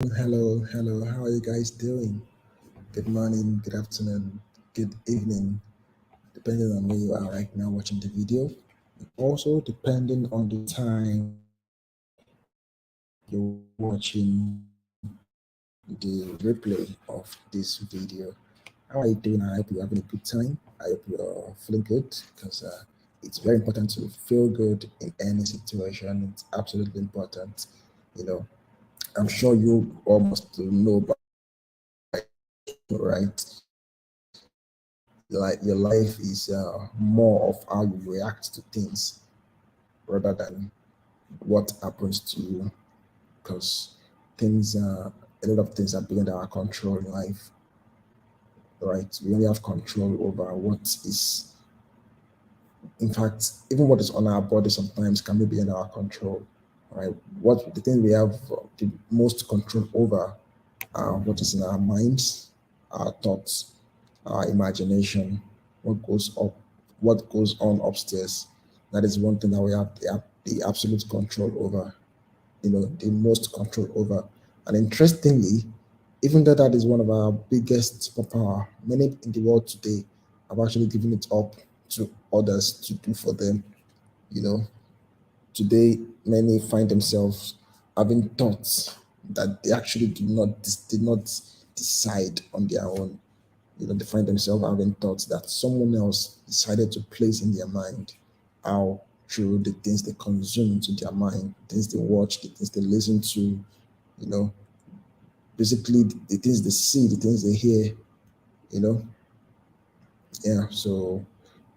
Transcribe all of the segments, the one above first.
Hello. How are you guys doing? Good morning, good afternoon, good evening, depending on where you are right now watching the video. Also, depending on the time you're watching the replay of this video. How are you doing? I hope you're having a good time. I hope you're feeling good because it's very important to feel good in any situation. It's absolutely important. You know, I'm sure you almost know about it, right? Like your life is more of how you react to things rather than what happens to you, because a lot of things are beyond our control in life, right? We only have control over what is, in fact, even what is on our body sometimes can be beyond our control, right? What the thing we have the most control over are what is in our minds, our thoughts, our imagination, what goes up, what goes on upstairs. That is one thing that we have the absolute control over, the most control over. And interestingly, even though that is one of our biggest superpower, many in the world today have actually given it up to others to do for them. You know, today many find themselves having thoughts that they actually did not decide on their own. They find themselves having thoughts that someone else decided to place in their mind. How through the things they consume into their mind, things they watch, the things they listen to, you know, basically the things they see, the things they hear, you know. Yeah, so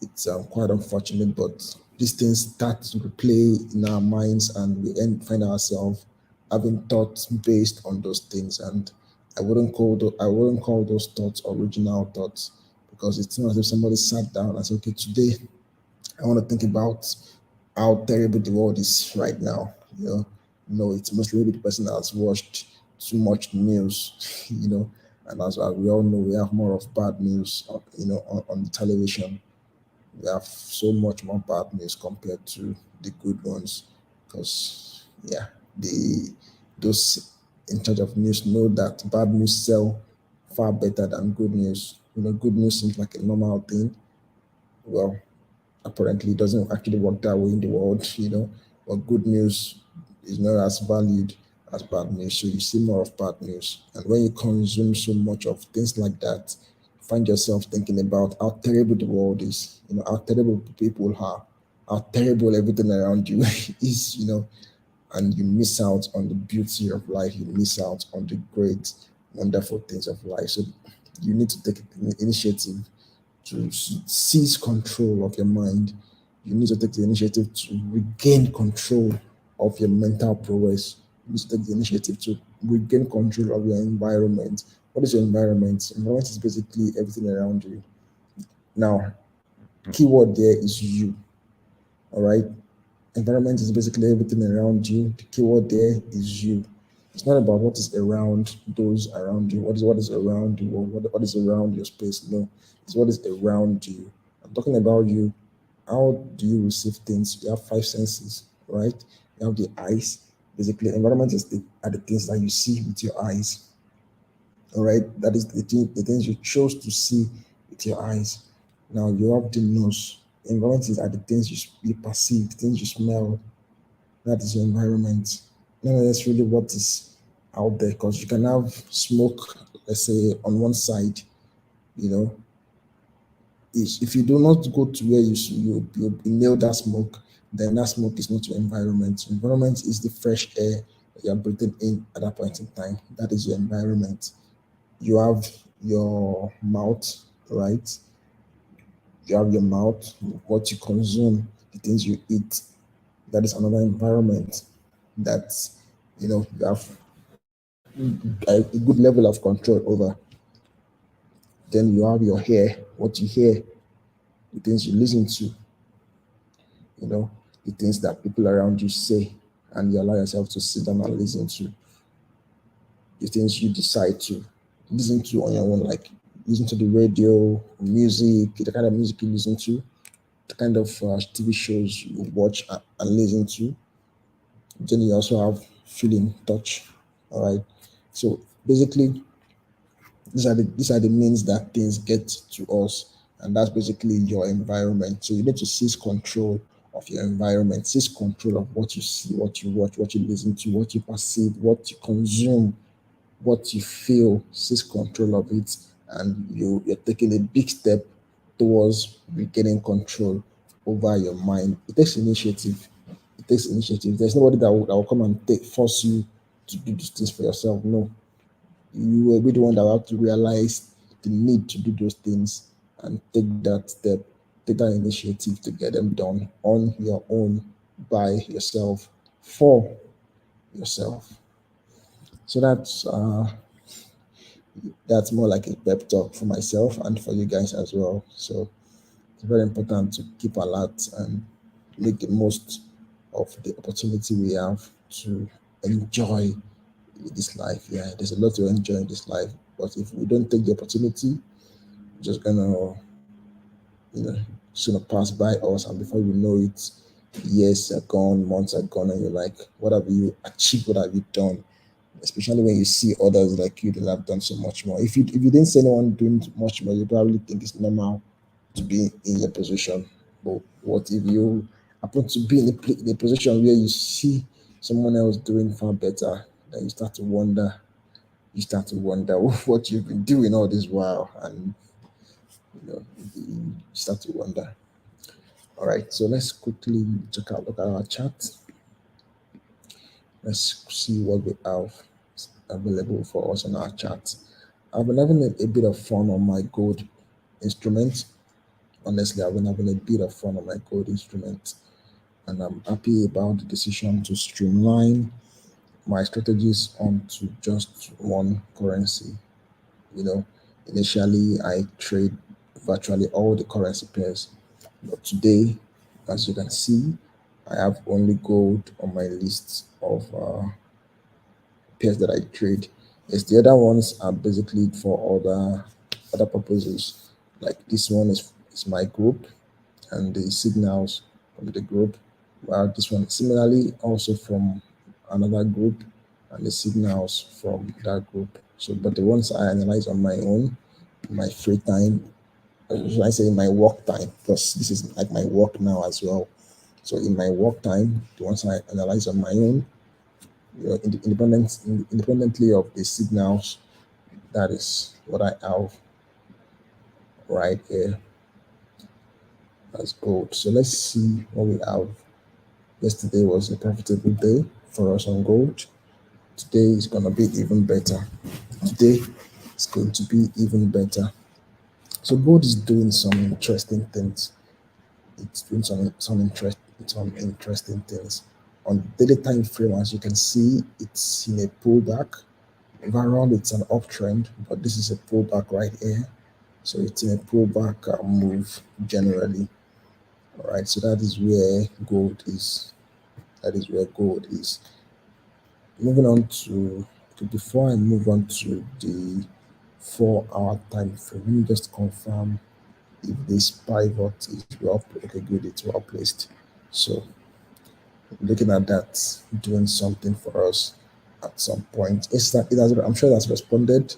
it's quite unfortunate, but these things start to play in our minds, and find ourselves having thoughts based on those things. And I wouldn't call those thoughts original thoughts, because it's not as if somebody sat down and said, "Okay, today I want to think about how terrible the world is right now." No, it's mostly maybe the person that has watched too much news, and as we all know, we have more of bad news, on the television. We have so much more bad news compared to the good ones, because yeah, the those in charge of news know that bad news sell far better than good news. Good news seems like a normal thing. Well, apparently it doesn't actually work that way in the world, but good news is not as valued as bad news. So you see more of bad news. And when you consume so much of things like that, you find yourself thinking about how terrible the world is, how terrible people are, how terrible everything around you is, and you miss out on the beauty of life, you miss out on the great, wonderful things of life. So you need to take the initiative to seize control of your mind. You need to take the initiative to regain control of your mental prowess. You need to take the initiative to regain control of your environment. What is your environment? Environment is basically everything around you. Now, keyword there is you. All right. Environment is basically everything around you. The keyword there is you. It's not about what is around those around you. What is around you, or what is around your space? No, it's what is around you. I'm talking about you. How do you receive things? You have five senses, right? You have the eyes. Basically, environment are the things that you see with your eyes. All right, that is the things you chose to see with your eyes. Now you have the nose. Environment are the things you perceive, the things you smell. That is your environment. Not necessarily what is out there, because you can have smoke, let's say, on one side. You know, if you do not go to where you inhale that smoke, then that smoke is not your environment. Your environment is the fresh air that you're breathing in at that point in time. That is your environment. You have your mouth, right? You have your mouth, what you consume, the things you eat. That is another environment that you have a good level of control over. Then you have your hair, what you hear, the things you listen to, the things that people around you say, and you allow yourself to sit down and listen to, the things you decide to listen to on your own, like listen to the radio, music, the kind of music you listen to, the kind of TV shows you watch and listen to. Then you also have feeling, touch, all right? So basically, these are the means that things get to us, and that's basically your environment. So you need to seize control of your environment, seize control of what you see, what you watch, what you listen to, what you perceive, what you consume, what you feel, seize control of it, and you're taking a big step towards regaining control over your mind. It takes initiative. It takes initiative. There's nobody that will come and force you to do these things for yourself. No, you will be the one that will have to realize the need to do those things and take that step, take that initiative to get them done on your own, by yourself, for yourself. So that's more like a pep talk for myself and for you guys as well. So it's very important to keep alert and make the most of the opportunity we have to enjoy this life. Yeah, there's a lot to enjoy in this life, but if we don't take the opportunity, just gonna, you know, just gonna pass by us, and before you know it, years are gone, months are gone, and you're like, what have you achieved? What have you done? Especially when you see others like you that have done so much more. If you didn't see anyone doing much more, you probably think it's normal to be in your position. But what if you happen to be in a position where you see someone else doing far better? Then you start to wonder what you've been doing all this while, and you start to wonder. All right, so let's quickly look at our chat. Let's see what we have available for us on our chat. I've been having a bit of fun on my gold instrument. Honestly, I've been having a bit of fun on my gold instrument, and I'm happy about the decision to streamline my strategies onto just one currency. You know, initially I trade virtually all the currency pairs, but today, as you can see, I have only gold on my list of pairs that I trade. Yes, the other ones are basically for other purposes. Like this one is my group and the signals from the group. While this one similarly also from another group and the signals from that group. So, but the ones I analyze on my own, my free time, should I say my work time, because this is like my work now as well. So in my work time, the ones I analyze on my own, independently of the signals, that is what I have right here as gold. So let's see what we have. Yesterday was a profitable day for us on gold. Today is going to be even better. Today is going to be even better. So gold is doing some interesting things. It's doing some interesting things. On the daily time frame, as you can see, it's in a pullback. Overall, it's an uptrend, but this is a pullback right here. So it's in a pullback move generally. All right, so that is where gold is. That is where gold is. Moving on to before I move on to the 4 hour time frame, let me just confirm if this pivot is well. Okay, good, it's well placed. So looking at that doing something for us at some point. I'm sure that's responded,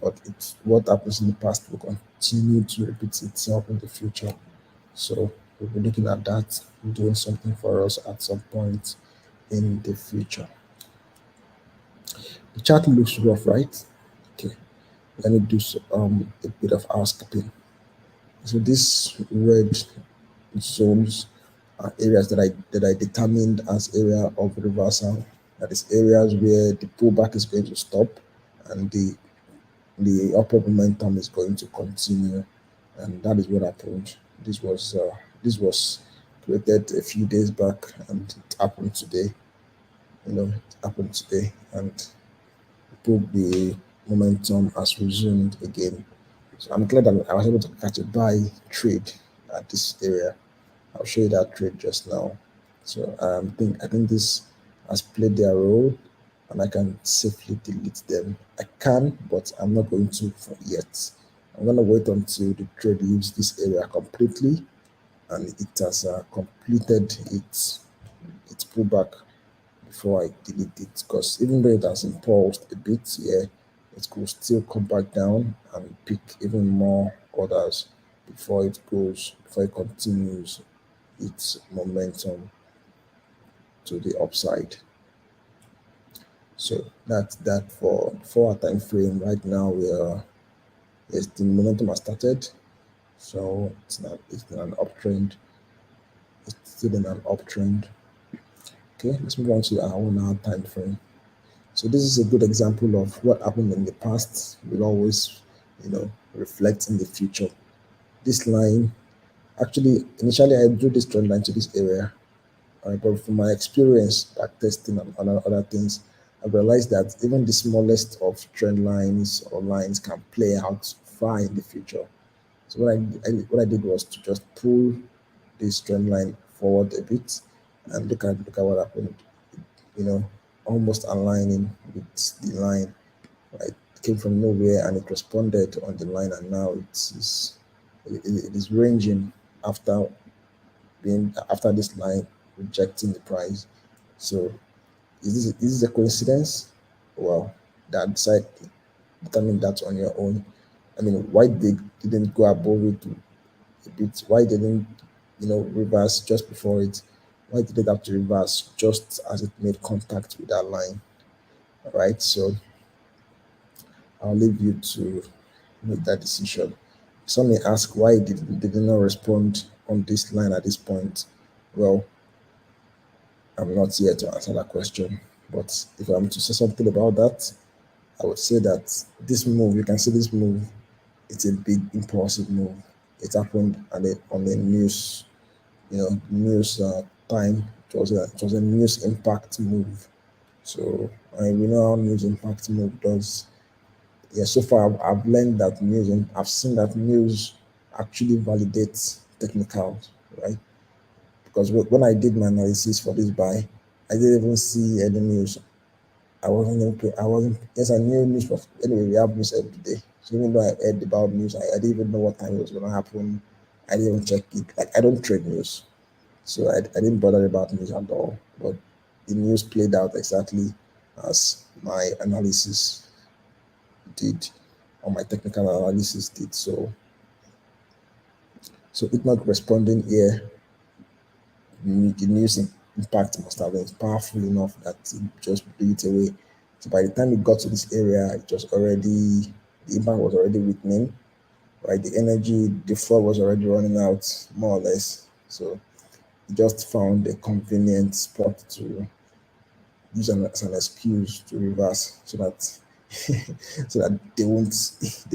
but it's what happens in the past will continue to repeat itself in the future. So we'll be looking at that doing something for us at some point in the future. The chart looks rough, right? Okay, let me do a bit of housekeeping. So these red zones are areas that I determined as area of reversal. That is areas where the pullback is going to stop and the upward momentum is going to continue, and that is what happened. This was created a few days back, and it happened today. It happened today, and the momentum has resumed again. So I'm glad that I was able to catch a buy trade at this area. I'll show you that trade just now. So I think this has played their role, and I can safely delete them. I can, but I'm not going to for yet. I'm gonna wait until the trade leaves this area completely, and it has completed its pullback before I delete it, because even though it has impulsed a bit here, it could still come back down and pick even more orders before it continues its momentum to the upside. So that's that for our time frame. Right now we are yes, the momentum has started, so it's in an uptrend. It's still in an uptrend. Okay, let's move on to our 1 hour time frame. So this is a good example of what happened in the past will always, reflect in the future. This line, actually, initially I drew this trend line to this area, but from my experience, back testing and other things, I realized that even the smallest of trend lines or lines can play out far in the future. So what I did was to just pull this trend line forward a bit and look at what happened. You know, almost aligning with the line. Right, it came from nowhere and it responded on the line, and now it is ranging after after this line rejecting the price. So is this a coincidence? Well, that decide determine that on your own. I mean, why they didn't go above it a bit? Why didn't reverse just before it? Why did it have to reverse just as it made contact with that line? All right, so I'll leave you to make that decision. Some may ask why did it not respond on this line at this point? Well, I'm not here to answer that question. But if I'm to say something about that, I would say that this move, you can see this move, it's a big impulsive move. It happened on the news, news time. It was a news impact move. So we know how news impact move does. Yeah, so far I've learned that I've seen that news actually validates technicals, right? Because when I did my analysis for this buy, I didn't even see any news. I wasn't, yes, I knew news, but anyway, we have news every day. So even though I heard about news, I didn't even know what time it was going to happen. I didn't even check it. Like, I don't trade news. So I didn't bother about news at all. But the news played out exactly as my analysis did, or my technical analysis did. So it not responding here, the news impact must have been powerful enough that it just blew it away. So by the time it got to this area, the impact was already weakening, right? The energy, the flow was already running out, more or less. So it just found a convenient spot to use as an excuse to reverse, so that so that they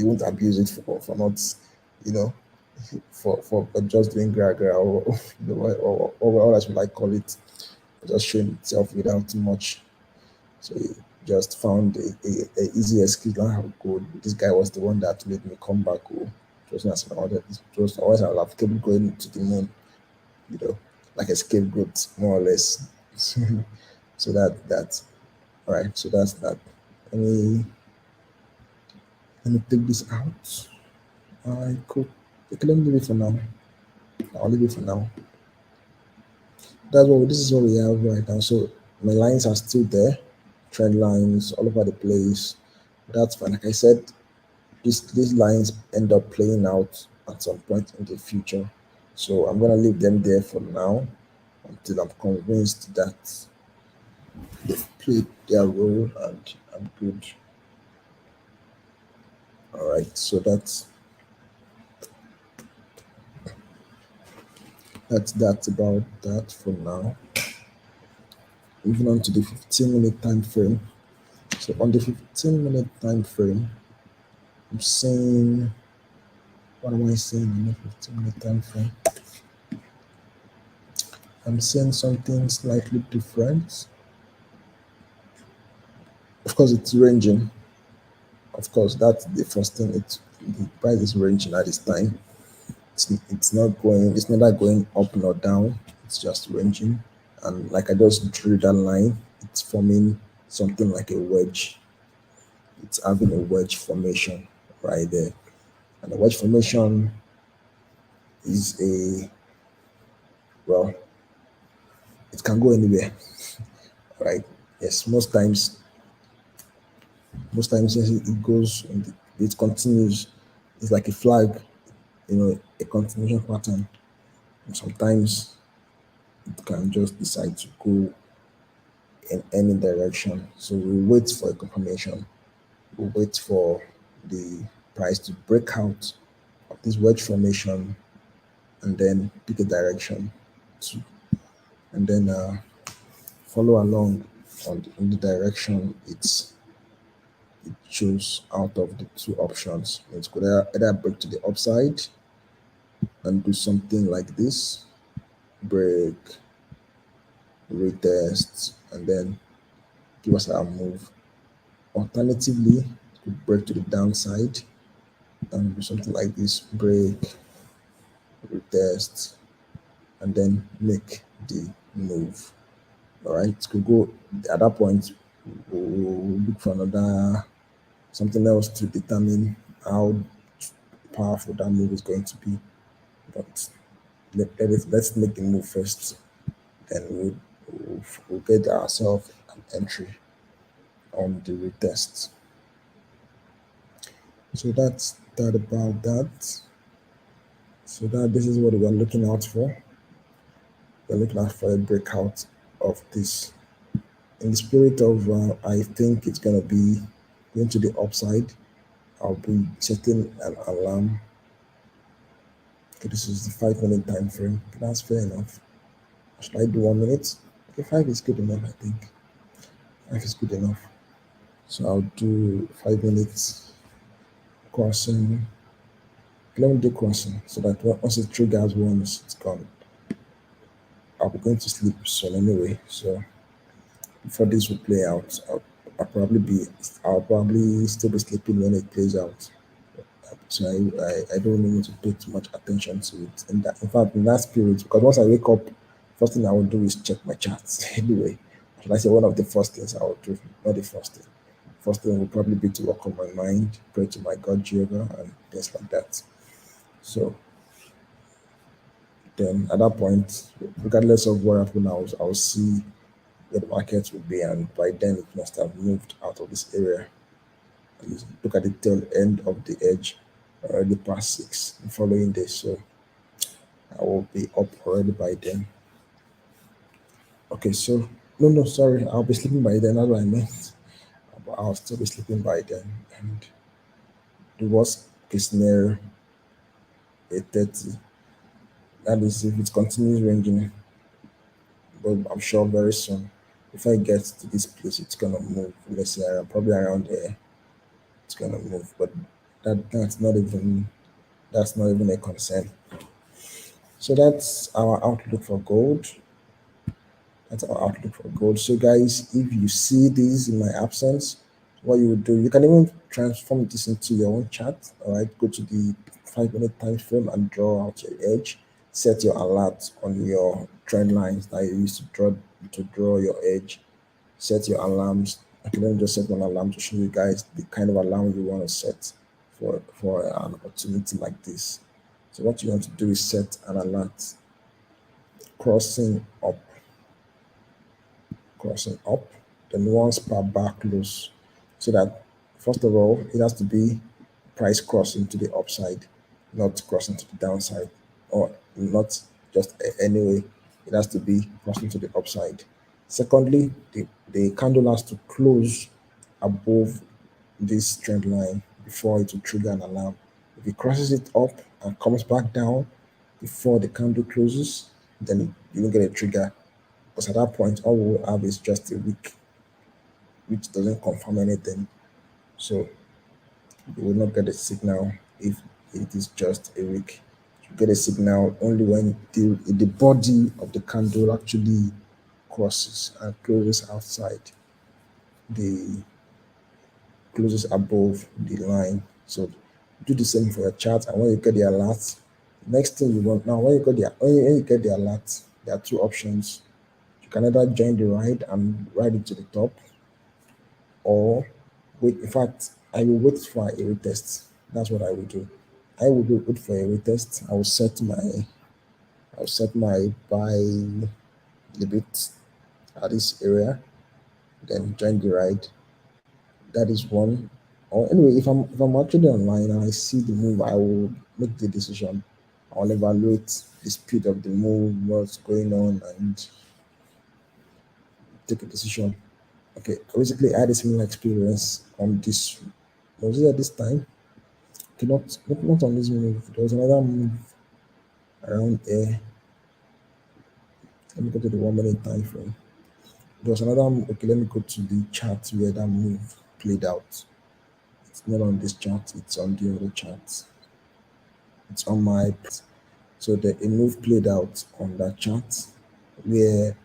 won't abuse it for not, you know, for just doing gra or or as we like call it, just showing itself without too much. So he just found a easy excuse. Like, how good this guy was the one that made me come back. Oh, just as an order, just always I have kept going to the moon, you know, like a scapegoat, more or less. So that's all right. So that's that. Let me take this out. I could. Okay, let me leave it for now. I'll leave it for now. This is what we have right now. So my lines are still there, trend lines all over the place. That's fine. Like I said, these lines end up playing out at some point in the future. So I'm gonna leave them there for now until I'm convinced that they've played their role and I'm good. All right. So that's about that for now. Moving on to the 15-minute time frame. So on the 15-minute time frame, I'm saying, what am I saying in the 15-minute time frame? I'm saying something slightly different. Of course, it's ranging. Of course, that's the first thing. The price is ranging at this time. It's not going. It's neither going up nor down. It's just ranging. And like I just drew that line, it's forming something like a wedge. It's having a wedge formation right there. And the wedge formation is well, it can go anywhere. right? Yes, most times yes, it goes, and it continues. It's like a flag, a continuation pattern. And sometimes it can just decide to go in any direction. So we wait for a confirmation. We wait for the price to break out of this wedge formation and then pick a direction to, and then follow along in the direction it chose out of the two options. It could either break to the upside and do something like this, break, retest, and then give us our move. Alternatively, it could break to the downside and do something like this, break, retest, and then make the move. All right, it could go at that point. We'll look for another something else to determine how powerful that move is going to be. But let's make the move first. Then we'll get ourselves an entry on the retest. So that's that about that. So that this is what we are looking out for. We're looking out for a breakout of this. In the spirit of, I think it's gonna be going to the upside. I'll be setting an alarm. Okay, this is the 5 minute time frame. Okay, that's fair enough. Should I do 1 minute? Okay, five is good enough. I think five is good enough. So I'll do 5 minutes crossing. Let me do crossing so that once it triggers once, it's gone. I'll be going to sleep soon anyway. So before this will play out, I'll probably still be sleeping when it plays out. So I don't really need to pay too much attention to it. In fact, in that spirit, because once I wake up, first thing I will do is check my charts anyway. Should I say one of the first things I will do? Not the first thing. First thing will probably be to work on my mind, pray to my God Jehovah, and things like that. So then at that point, regardless of what happens, I'll see where the market will be, and by then it must have moved out of this area. You look at the tail end of the edge already past 6 the following day, so I will be up already by then. Okay, so no, sorry, I'll be sleeping by then. That's what I meant. But I'll still be sleeping by then, and the worst case scenario 8:30. That is if it continues ranging, but I'm sure very soon, if I get to this place, it's gonna move. Let's say probably around there, it's gonna move. But that's not even a concern. So that's our outlook for gold. That's our outlook for gold. So guys, if you see this in my absence, what you would do, you can even transform this into your own chart. All right, go to the 5 minute time frame and draw out your edge. Set your alert on your trend lines that you use to draw your edge. Set your alarms. Okay, let me just set one alarm to show you guys the kind of alarm you want to set for an opportunity like this. So what you want to do is set an alert crossing up, then once per bar close. So that first of all, it has to be price crossing to the upside, not crossing to the downside, or not just anyway. It has to be crossing to the upside. Secondly, the candle has to close above this trend line before it will trigger an alarm. If it crosses it up and comes back down before the candle closes, then you will get a trigger. Because at that point, all we will have is just a wick, which doesn't confirm anything. So you will not get a signal if it is just a wick. You get a signal only when the body of the candle actually crosses and the closes above the line. So do the same for your chart, and when you get the alert, next thing you want now, when you get the alert, there are two options. You can either join the ride and ride it to the top, or wait. In fact, I will wait for a retest. That's what I will do. I will wait for a retest. I'll set my buy limit at this area. then join the ride. That is one. Or anyway, if I'm actually online and I see the move, I will make the decision. I'll evaluate the speed of the move, what's going on, and take a decision. Okay, basically, I had a similar experience on this. Was it at this time? Okay, not on this move. There was another move around here. Let me go to the 1 minute time frame. There was another. Okay, let me go to the chart where that move played out. It's not on this chart. It's on the other chart. It's on my. So the a move played out on that chart where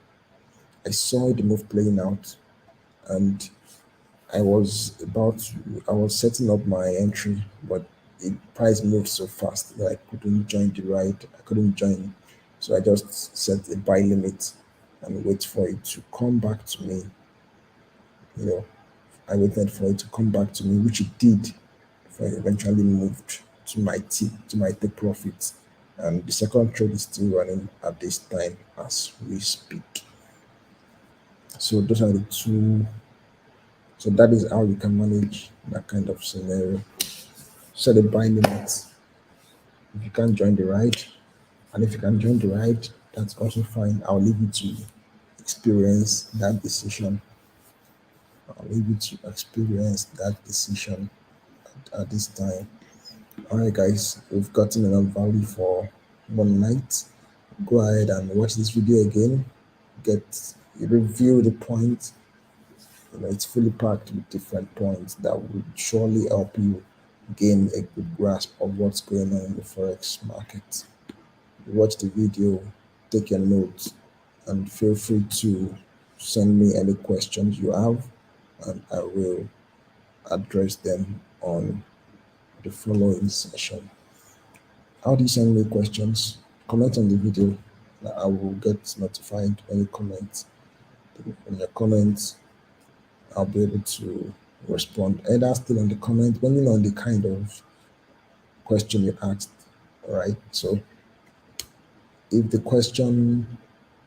I saw the move playing out, and I was setting up my entry, but the price moved so fast that I couldn't join the ride. I couldn't join. So I just set a buy limit and wait for it to come back to me. You know, I waited for it to come back to me, which it did. Before it eventually moved to my take profit. And the second trade is still running at this time as we speak. So those are the two. So that is how you can manage that kind of scenario. Set a buy limit if you can't join the ride, and if you can join the ride, that's also fine. I'll leave you to experience that decision. I'll leave you to experience that decision at this time. All right, guys, we've gotten enough value for one night. Go ahead and watch this video again. Get review the points. It's fully packed with different points that would surely help you gain a good grasp of what's going on in the forex market. Watch the video, take your notes, and feel free to send me any questions you have, and I will address them on the following session. How do you send me questions? Comment on the video. I will get notified when you comment. When your comments, I'll be able to respond either still on the comment, depending on the kind of question you asked. All right. So if the question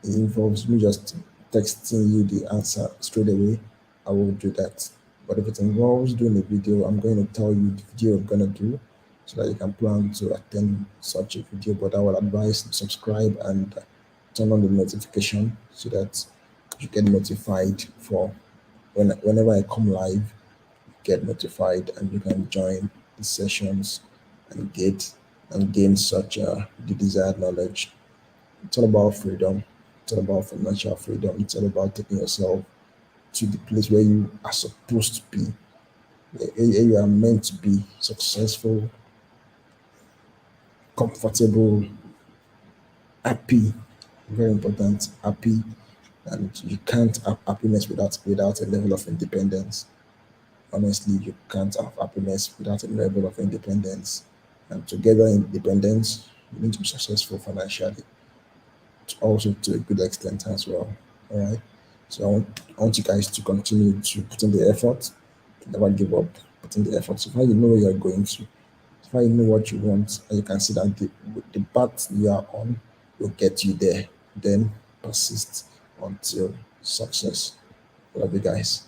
involves me just texting you the answer straight away, I will do that. But if it involves doing a video, I'm going to tell you the video I'm going to do so that you can plan to attend such a video. But I will advise subscribe and turn on the notification so that you get notified for whenever I come live, get notified and you can join the sessions and gain such the desired knowledge. It's all about freedom. It's all about financial freedom. It's all about taking yourself to the place where you are supposed to be, where you are meant to be successful, comfortable, happy. Very important, happy. And you can't have happiness without a level of independence. Honestly, you can't have happiness without a level of independence. And together independence, you need to be successful financially, also to a good extent as well. All right. So I want you guys to continue to put in the effort, to never give up, put in the effort. So far you know where you're going to, so far you know what you want, and you can see that the path you are on will get you there. Then persist until success. Love you guys.